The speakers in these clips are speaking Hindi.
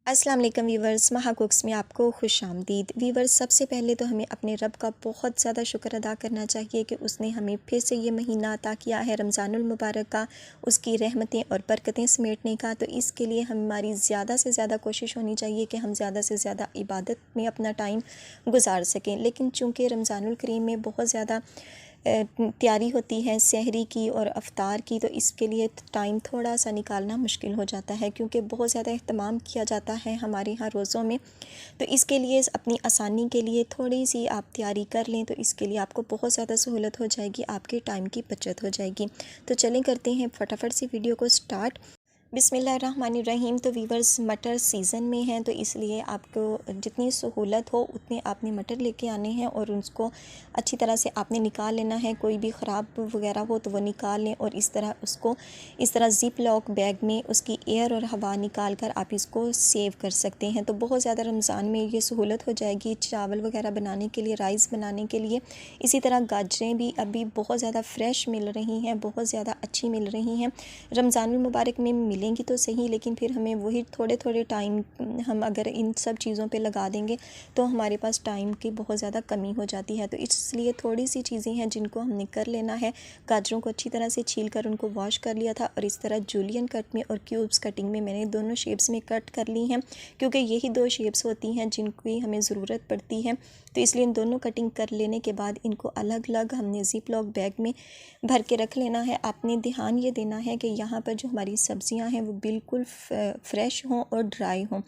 अस्सलाम वालेकुम वीवर्स, महा कुक्स में आपको खुशामदीद। वीवर्स, सबसे पहले तो हमें अपने रब का बहुत ज़्यादा शुक्र अदा करना चाहिए कि उसने हमें फिर से ये महीना अता किया है रमज़ानुल मुबारक का, उसकी रहमतें और बरकतें समेटने का। तो इसके लिए हमारी ज़्यादा से ज़्यादा कोशिश होनी चाहिए कि हम ज़्यादा से ज़्यादा इबादत में अपना टाइम गुजार सकें। लेकिन चूँकि रमज़ानुल करीम में बहुत ज़्यादा तैयारी होती है सहरी की और अफ्तार की, तो इसके लिए टाइम थोड़ा सा निकालना मुश्किल हो जाता है क्योंकि बहुत ज़्यादा अहतमाम किया जाता है हमारे यहाँ रोज़ों में। तो इसके लिए अपनी आसानी के लिए थोड़ी सी आप तैयारी कर लें तो इसके लिए आपको बहुत ज़्यादा सहूलत हो जाएगी, आपके टाइम की बचत हो जाएगी। तो चलें करते हैं फटाफट से वीडियो को स्टार्ट। बिस्मिल्लाहिर्रहमानिर्रहीम। तो वीवर्स, मटर सीज़न में हैं तो इसलिए आपको जितनी सहूलत हो उतने आपने मटर लेके आने हैं और उसको अच्छी तरह से आपने निकाल लेना है। कोई भी ख़राब वगैरह हो तो वो निकाल लें और इस तरह ज़िप लॉक बैग में उसकी एयर और हवा निकाल कर आप इसको सेव कर सकते हैं। तो बहुत ज़्यादा रमज़ान में ये सहूलत हो जाएगी चावल वगैरह बनाने के लिए, राइस बनाने के लिए। इसी तरह गाजरें भी अभी बहुत ज़्यादा फ़्रेश मिल रही हैं, बहुत ज़्यादा अच्छी मिल रही हैं। रमज़ानुल मुबारक में मिलेंगी तो सही, लेकिन फिर हमें वही थोड़े थोड़े टाइम हम अगर इन सब चीज़ों पे लगा देंगे तो हमारे पास टाइम की बहुत ज़्यादा कमी हो जाती है। तो इसलिए थोड़ी सी चीज़ें हैं जिनको हमने कर लेना है। गाजरों को अच्छी तरह से छील कर उनको वॉश कर लिया था और इस तरह जूलियन कट में और क्यूब्स कटिंग में मैंने दोनों शेप्स में कट कर ली हैं क्योंकि यही दो शेप्स होती हैं जिनकी हमें ज़रूरत पड़ती है। तो इसलिए इन दोनों कटिंग कर लेने के बाद इनको अलग अलग हमने ज़िप लॉक बैग में भर के रख लेना है। आपने ध्यान ये देना है कि यहाँ पर जो हमारी सब्ज़ियाँ हैं वो बिल्कुल फ़्रेश हों और ड्राई हों।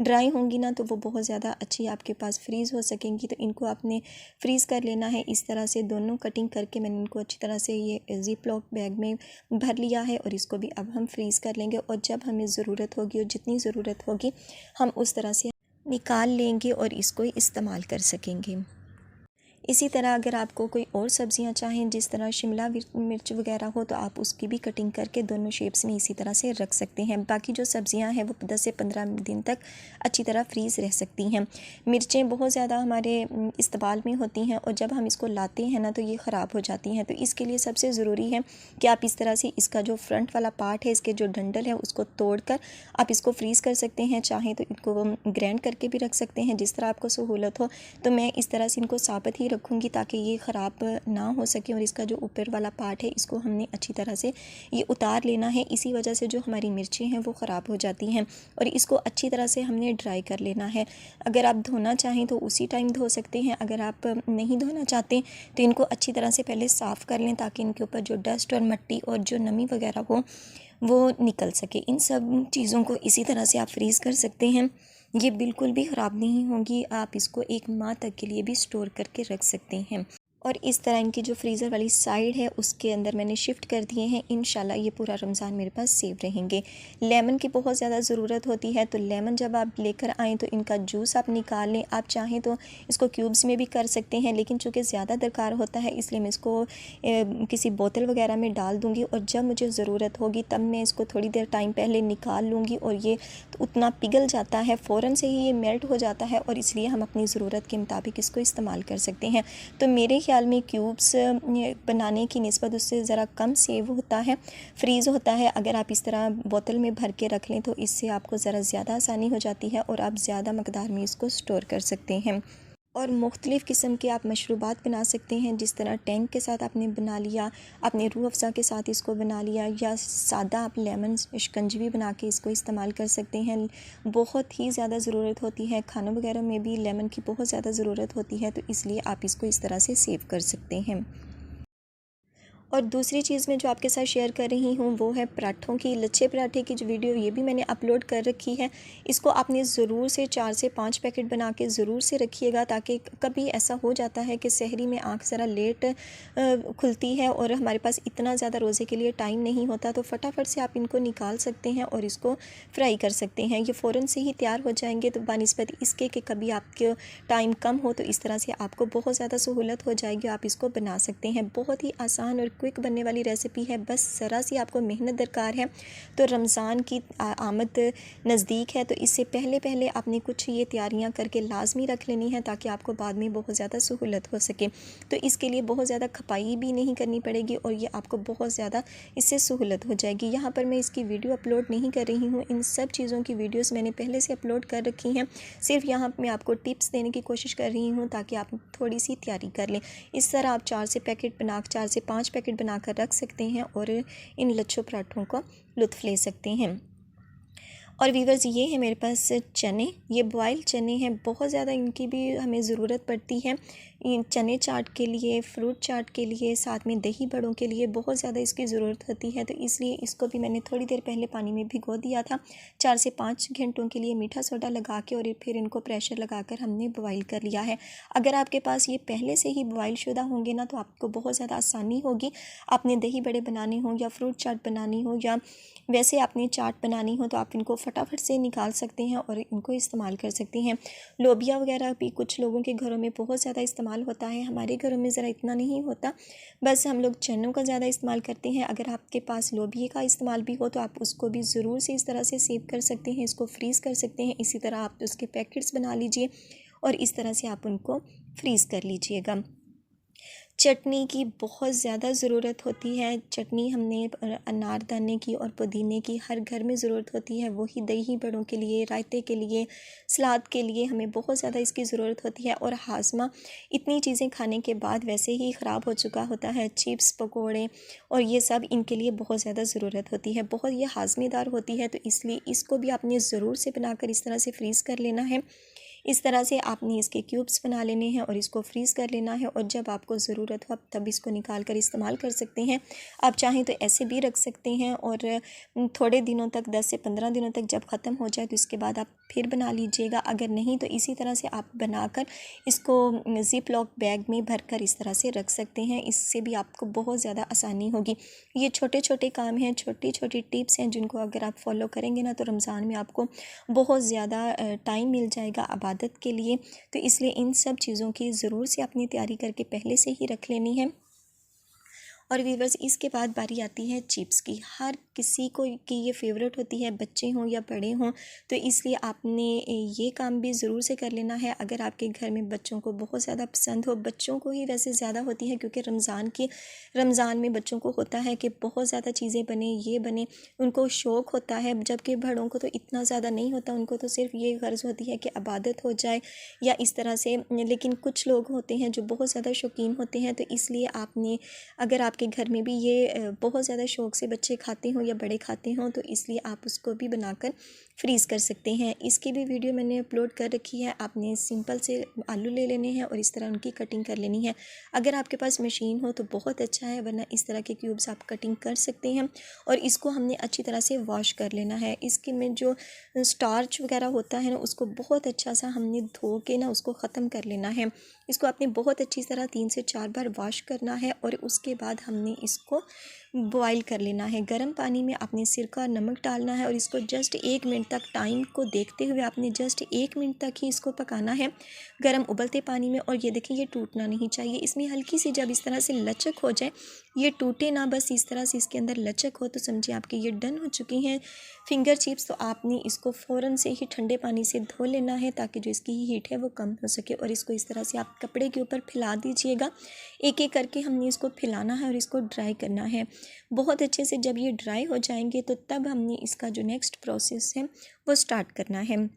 ड्राई होंगी ना तो वो बहुत ज़्यादा अच्छी आपके पास फ्रीज़ हो सकेंगी। तो इनको आपने फ्रीज़ कर लेना है। इस तरह से दोनों कटिंग करके मैंने इनको अच्छी तरह से ये ज़िप लॉक बैग में भर लिया है और इसको भी अब हम फ्रीज़ कर लेंगे और जब हमें ज़रूरत होगी और जितनी ज़रूरत होगी हम उस तरह से निकाल लेंगे और इसको इस्तेमाल कर सकेंगे। इसी तरह अगर आपको कोई और सब्ज़ियां चाहें जिस तरह शिमला मिर्च वगैरह हो तो आप उसकी भी कटिंग करके दोनों शेप्स में इसी तरह से रख सकते हैं। बाकी जो सब्ज़ियां हैं वो 10 से 15 दिन तक अच्छी तरह फ्रीज़ रह सकती हैं। मिर्चें बहुत ज़्यादा हमारे इस्तेमाल में होती हैं और जब हम इसको लाते हैं ना तो ये ख़राब हो जाती हैं। तो इसके लिए सबसे ज़रूरी है कि आप इस तरह से इसका जो फ्रंट वाला पार्ट है, इसके जो डंडल है उसको तोड़ कर आप इसको फ्रीज़ कर सकते हैं। चाहें तो इनको ग्राइंड करके भी रख सकते हैं, जिस तरह आपको सहूलत हो। तो मैं इस तरह से इनको साबित ही रखूँगी ताकि ये ख़राब ना हो सके। और इसका जो ऊपर वाला पार्ट है इसको हमने अच्छी तरह से ये उतार लेना है। इसी वजह से जो हमारी मिर्चें हैं वो ख़राब हो जाती हैं और इसको अच्छी तरह से हमने ड्राई कर लेना है। अगर आप धोना चाहें तो उसी टाइम धो सकते हैं, अगर आप नहीं धोना चाहते तो इनको अच्छी तरह से पहले साफ़ कर लें ताकि इनके ऊपर जो डस्ट और मिट्टी और जो नमी वगैरह हो वो निकल सके। इन सब चीज़ों को इसी तरह से आप फ्रीज़ कर सकते हैं। ये बिल्कुल भी ख़राब नहीं होंगी, आप इसको 1 माह तक के लिए भी स्टोर करके रख सकते हैं। और इस तरह इनकी जो फ्रीज़र वाली साइड है उसके अंदर मैंने शिफ्ट कर दिए हैं। इंशाल्लाह ये पूरा रमज़ान मेरे पास सेव रहेंगे। लेमन की बहुत ज़्यादा ज़रूरत होती है, तो लेमन जब आप लेकर आएँ तो इनका जूस आप निकाल लें। आप चाहें तो इसको क्यूब्स में भी कर सकते हैं, लेकिन चूँकि ज़्यादा दरकार होता है इसलिए मैं इसको किसी बोतल वगैरह में डाल दूँगी और जब मुझे ज़रूरत होगी तब मैं इसको थोड़ी देर टाइम पहले निकाल लूँगी और ये उतना पिघल जाता है, फ़ौरन से ही ये मेल्ट हो जाता है और इसलिए हम अपनी ज़रूरत के मुताबिक इसको इस्तेमाल कर सकते हैं। तो मेरे ख्याल में क्यूब्स बनाने की निस्बत उससे ज़रा कम सेव होता है, फ्रीज़ होता है। अगर आप इस तरह बोतल में भर के रख लें तो इससे आपको ज़रा ज़्यादा आसानी हो जाती है और आप ज़्यादा मकदार में इसको स्टोर कर सकते हैं। और मुख्तलिफ़ किस्म के आप मशरूबात बना सकते हैं, जिस तरह टैंक के साथ आपने बना लिया, आपने रूह अफ़ज़ा के साथ इसको बना लिया, या सादा आप लेमन शिकंजी बना के इसको इस्तेमाल कर सकते हैं। बहुत ही ज़्यादा ज़रूरत होती है, खानों वगैरह में भी लेमन की बहुत ज़्यादा ज़रूरत होती है, तो इसलिए आप इसको इस तरह से सेव कर सकते हैं। और दूसरी चीज़ मैं जो आपके साथ शेयर कर रही हूँ वो है पराठों की, लच्छे पराठे की जो वीडियो ये भी मैंने अपलोड कर रखी है। इसको आपने ज़रूर से 4 से 5 पैकेट बना के ज़रूर से रखिएगा, ताकि कभी ऐसा हो जाता है कि सहरी में आँख ज़रा लेट खुलती है और हमारे पास इतना ज़्यादा रोज़े के लिए टाइम नहीं होता, तो फटाफट से आप इनको निकाल सकते हैं और इसको फ्राई कर सकते हैं। ये फ़ौरन से ही तैयार हो जाएंगे। तो बानिस्बत इसके कि कभी आपके टाइम कम हो तो इस तरह से आपको बहुत ज़्यादा सहूलत हो जाएगी, आप इसको बना सकते हैं। बहुत ही आसान और क्विक बनने वाली रेसिपी है, बस ज़रा सी आपको मेहनत दरकार है। तो रमज़ान की आमद नज़दीक है, तो इससे पहले पहले आपने कुछ ये तैयारियां करके लाजमी रख लेनी है ताकि आपको बाद में बहुत ज़्यादा सहूलत हो सके। तो इसके लिए बहुत ज़्यादा खपाई भी नहीं करनी पड़ेगी और ये आपको बहुत ज़्यादा इससे सहूलत हो जाएगी। यहाँ पर मैं इसकी वीडियो अपलोड नहीं कर रही हूँ, इन सब चीज़ों की वीडियोस मैंने पहले से अपलोड कर रखी हैं। सिर्फ यहाँ मैं आपको टिप्स देने की कोशिश कर रही हूँ ताकि आप थोड़ी सी तैयारी कर लें। इस तरह आप 4 से 5 पैकेट बनाकर रख सकते हैं और इन लच्छों पराठों का लुत्फ़ ले सकते हैं। और वीवर्स, ये है मेरे पास चने, ये बॉयल चने हैं, बहुत ज़्यादा इनकी भी हमें ज़रूरत पड़ती है। इन चने चाट के लिए, फ्रूट चाट के लिए, साथ में दही बड़ों के लिए बहुत ज़्यादा इसकी ज़रूरत होती है। तो इसलिए इसको भी मैंने थोड़ी देर पहले पानी में भिगो दिया था 4 से 5 घंटों के लिए मीठा सोडा लगा के, और फिर इनको प्रेशर लगाकर हमने बॉयल कर लिया है। अगर आपके पास ये पहले से ही बॉयल शुदा होंगे ना तो आपको बहुत ज़्यादा आसानी होगी। आपने दही बड़े बनाने हो या फ्रूट चाट बनानी हो या वैसे आपने चाट बनानी हो तो आप इनको फटाफट से निकाल सकते हैं और इनको इस्तेमाल कर सकते हैं। लोबिया वगैरह भी कुछ लोगों के घरों में बहुत ज़्यादा इस्तेमाल होता है, हमारे घरों में ज़रा इतना नहीं होता, बस हम लोग चनों का ज़्यादा इस्तेमाल करते हैं। अगर आपके पास लोबिया का इस्तेमाल भी हो तो आप उसको भी ज़रूर से इस तरह से सेव कर सकते हैं, इसको फ्रीज़ कर सकते हैं। इसी तरह आप उसके पैकेट्स बना लीजिए और इस तरह से आप उनको फ्रीज़ कर लीजिएगा। चटनी की बहुत ज़्यादा ज़रूरत होती है। चटनी हमने अनारदाने की और पुदीने की हर घर में ज़रूरत होती है। वही दही बड़ों के लिए, रायते के लिए, सलाद के लिए हमें बहुत ज़्यादा इसकी ज़रूरत होती है। और हाज़मा इतनी चीज़ें खाने के बाद वैसे ही ख़राब हो चुका होता है, चिप्स, पकोड़े और ये सब इनके लिए बहुत ज़्यादा ज़रूरत होती है। बहुत ये हाज़मेदार होती है, तो इसलिए इसको भी आपने ज़रूर से बनाकर इस तरह से फ्रीज़ कर लेना है। इस तरह से आपने इसके क्यूब्स बना लेने हैं और इसको फ्रीज़ कर लेना है, और जब आपको ज़रूरत हो आप तब इसको निकाल कर इस्तेमाल कर सकते हैं। आप चाहें तो ऐसे भी रख सकते हैं और थोड़े दिनों तक, 10 से 15 दिनों तक जब ख़त्म हो जाए तो इसके बाद आप फिर बना लीजिएगा। अगर नहीं तो इसी तरह से आप बनाकर इसको ज़िप लॉक बैग में भर कर इस तरह से रख सकते हैं। इससे भी आपको बहुत ज़्यादा आसानी होगी। ये छोटे छोटे काम हैं, छोटी छोटी टिप्स हैं जिनको अगर आप फॉलो करेंगे ना तो रमज़ान में आपको बहुत ज़्यादा टाइम मिल जाएगा इबादत के लिए। तो इसलिए इन सब चीज़ों की ज़रूर से अपनी तैयारी करके पहले से ही रख लेनी है। और वीवर्स, इसके बाद बारी आती है चिप्स की। हर किसी को की ये फेवरेट होती है, बच्चे हों या बड़े हों, तो इसलिए आपने ये काम भी ज़रूर से कर लेना है। अगर आपके घर में बच्चों को बहुत ज़्यादा पसंद हो, बच्चों को ही वैसे ज़्यादा होती है क्योंकि रमज़ान में बच्चों को होता है कि बहुत ज़्यादा चीज़ें बने, ये बने, उनको शौक़ होता है, जबकि बड़ों को तो इतना ज़्यादा नहीं होता, उनको तो सिर्फ ये गर्ज़ होती है कि इबादत हो जाए या इस तरह से। लेकिन कुछ लोग होते हैं जो बहुत ज़्यादा शौकीन होते हैं, तो इसलिए आपने, अगर आपके घर में भी ये बहुत ज़्यादा शौक़ से बच्चे खाते हों या बड़े खाते हों, तो इसलिए आप उसको भी बनाकर फ्रीज़ कर सकते हैं। इसकी भी वीडियो मैंने अपलोड कर रखी है। आपने सिंपल से आलू ले लेने हैं और इस तरह उनकी कटिंग कर लेनी है। अगर आपके पास मशीन हो तो बहुत अच्छा है, वरना इस तरह के क्यूब्स आप कटिंग कर सकते हैं। और इसको हमने अच्छी तरह से वॉश कर लेना है। इसके में जो स्टार्च वगैरह होता है ना, उसको बहुत अच्छा सा हमने धो के ना उसको ख़त्म कर लेना है। इसको आपने बहुत अच्छी तरह 3 से 4 बार वॉश करना है और उसके बाद हमने इसको बॉईल कर लेना है। गर्म पानी में आपने सिरका और नमक डालना है और इसको जस्ट 1 मिनट तक, टाइम को देखते हुए आपने जस्ट 1 मिनट तक ही इसको पकाना है गर्म उबलते पानी में। और ये देखिए, ये टूटना नहीं चाहिए। इसमें हल्की सी जब इस तरह से लचक हो जाए, ये टूटे ना, बस इस तरह से इसके अंदर लचक हो, तो समझिए आपके ये डन हो चुकी हैं फिंगर चिप्स। तो आपने इसको फ़ौरन से ही ठंडे पानी से धो लेना है ताकि जो इसकी हीट है वो कम हो सके। और इसको इस तरह से आप कपड़े के ऊपर फैला दीजिएगा। एक एक करके हमने इसको फैलाना है और इसको ड्राई करना है बहुत अच्छे से। जब ये ड्राई हो जाएंगे तो तब हमने इसका जो नेक्स्ट प्रोसेस है वो स्टार्ट करना है।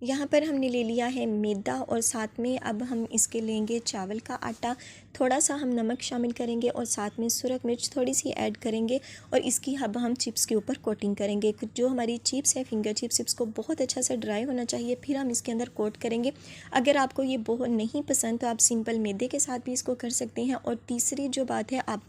यहाँ पर हमने ले लिया है मैदा और साथ में अब हम इसके लेंगे चावल का आटा। थोड़ा सा हम नमक शामिल करेंगे और साथ में सुरख मिर्च थोड़ी सी ऐड करेंगे और इसकी अब हम चिप्स के ऊपर कोटिंग करेंगे। जो हमारी चिप्स है, फिंगर चिप्स, इसको बहुत अच्छा सा ड्राई होना चाहिए, फिर हम इसके अंदर कोट करेंगे। अगर आपको ये बहुत नहीं पसंद तो आप सिंपल मैदे के साथ भी इसको कर सकते हैं। और तीसरी जो बात है, आप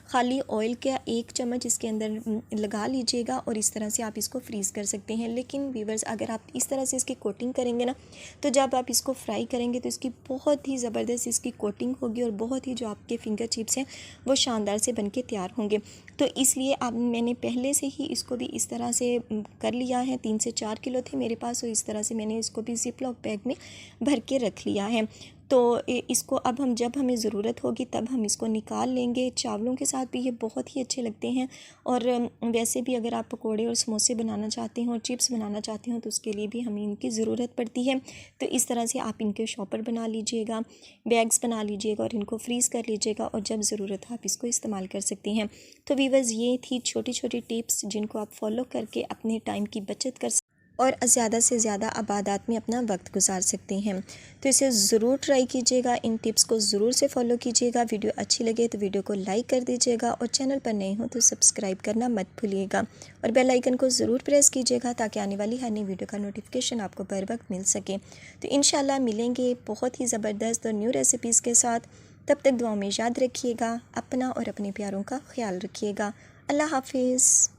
खाली ऑयल का 1 चम्मच इसके अंदर लगा लीजिएगा और इस तरह से आप इसको फ्रीज़ कर सकते हैं। लेकिन व्यूअर्स, अगर आप इस तरह से इसकी कोटिंग करेंगे ना, तो जब आप इसको फ्राई करेंगे तो इसकी बहुत ही ज़बरदस्त इसकी कोटिंग होगी और बहुत ही जो आपके फिंगर चिप्स हैं वो शानदार से बनके तैयार होंगे। तो इसलिए अब मैंने पहले से ही इसको भी इस तरह से कर लिया है। 3 से 4 किलो थे मेरे पास, और इस तरह से मैंने इसको भी ज़िप लॉक बैग में भर के रख लिया है। तो इसको अब हम जब हमें ज़रूरत होगी तब हम इसको निकाल लेंगे। चावलों के साथ भी ये बहुत ही अच्छे लगते हैं। और वैसे भी अगर आप पकोड़े और समोसे बनाना चाहते हो और चिप्स बनाना चाहते हो तो उसके लिए भी हमें इनकी ज़रूरत पड़ती है। तो इस तरह से आप इनके शॉपर बना लीजिएगा, बैग्स बना लीजिएगा और इनको फ्रीज़ कर लीजिएगा और जब ज़रूरत हो आप इसको इस्तेमाल कर सकती हैं। तो वीवर्स, ये थी छोटी छोटी टिप्स जिनको आप फॉलो करके अपने टाइम की बचत कर और ज़्यादा से ज़्यादा इबादत में अपना वक्त गुजार सकते हैं। तो इसे ज़रूर ट्राई कीजिएगा, इन टिप्स को ज़रूर से फॉलो कीजिएगा। वीडियो अच्छी लगे तो वीडियो को लाइक कर दीजिएगा और चैनल पर नए हो तो सब्सक्राइब करना मत भूलिएगा और बेल आइकन को ज़रूर प्रेस कीजिएगा ताकि आने वाली हर नई वीडियो का नोटिफिकेशन आपको बर वक्त मिल सके। तो इंशाल्लाह मिलेंगे बहुत ही ज़बरदस्त और न्यू रेसिपीज़ के साथ। तब तक दुआ में याद रखिएगा, अपना और अपने प्यारों का ख्याल रखिएगा। अल्लाह हाफिज़।